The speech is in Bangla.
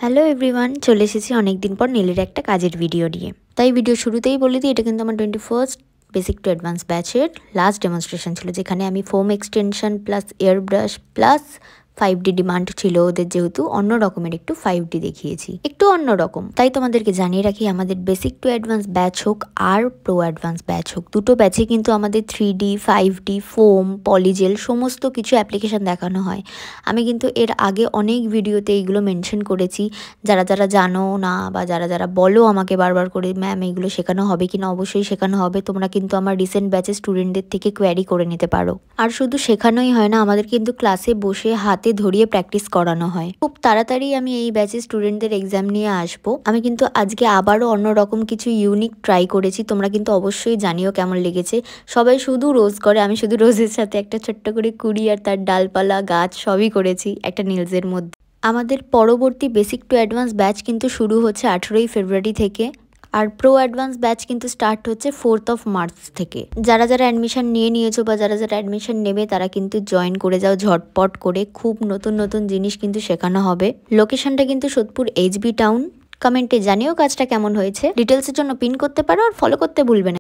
হ্যালো এভরিওয়ান, চলে এসেছি অনেকদিন পর নীলের একটা কাজের ভিডিও নিয়ে। তাই ভিডিও শুরুতেই বলে দিই, এটা কিন্তু আমার 21st বেসিক টু অ্যাডভান্স ব্যাচের লাস্ট ডেমনস্ট্রেশন ছিল, যেখানে আমি foam extension plus air brush plus 5D demand ছিল ওদের, যেহেতু অন্য রকমের একটু 5D দেখিয়েছি, একটু অন্য রকম। তাই তোমাদেরকে জানিয়ে রাখি, আমাদের বেসিক টু অ্যাডভান্স ব্যাচ হোক আর প্রো অ্যাডভান্স ব্যাচ হোক, দুটো ব্যাচে কিন্তু আমাদের 3D 5D ফোম পলিজেল সমস্ত কিছু অ্যাপ্লিকেশন দেখানো হয়। আমি কিন্তু এর আগে অনেক ভিডিওতে এইগুলো মেনশন করেছি। যারা যারা জানো না বা যারা যারা বলো আমাকে বারবার করে, ম্যাম এইগুলো শেখানো হবে কিনা, অবশ্যই শেখানো হবে। তোমরা কিন্তু আমার রিসেন্ট ব্যাচের স্টুডেন্টদের থেকে কোয়ারি করে নিতে পারো। আর শুধু শেখানোই হয় না, আমাদের কিন্তু ক্লাসে বসে হাতে ধরিয়ে প্র্যাকটিস করানো হয়। খুব তাড়াতাড়ি আমি এই ব্যাচের স্টুডেন্টদের এক্সাম নিয়ে আসবো। আমি কিন্তু আজকে আবারও অন্যরকম কিছু ইউনিক ট্রাই করেছি, তোমরা কিন্তু অবশ্যই জানিও কেমন লেগেছে। সবাই শুধু রোজ করে, আমি শুধু রোজের সাথে একটা ছোট্ট করে কুড়ি আর তার ডালপালা গাছ সবই করেছি একটা নীলসের মধ্যে। আমাদের পরবর্তী বেসিক টু অ্যাডভান্স ব্যাচ কিন্তু শুরু হচ্ছে 18ই ফেব্রুয়ারি থেকে, আর প্রো অ্যাডভান্স ব্যাচ কিন্তু স্টার্ট হচ্ছে 4th মার্চ থেকে। যারা যারা অ্যাডমিশন নিয়ে নিয়েছো বা যারা যারা অ্যাডমিশন নেবে, তারা কিন্তু জয়েন করে যাও ঝটপট করে। খুব নতুন নতুন জিনিস কিন্তু শেখানো হবে। লোকেশনটা কিন্তু সোদপুর HB টাউন। কমেন্টে জানিও কাজটা কেমন হয়েছে। ডিটেলসের জন্য পিন করতে পারো আর ফলো করতে ভুলবে না।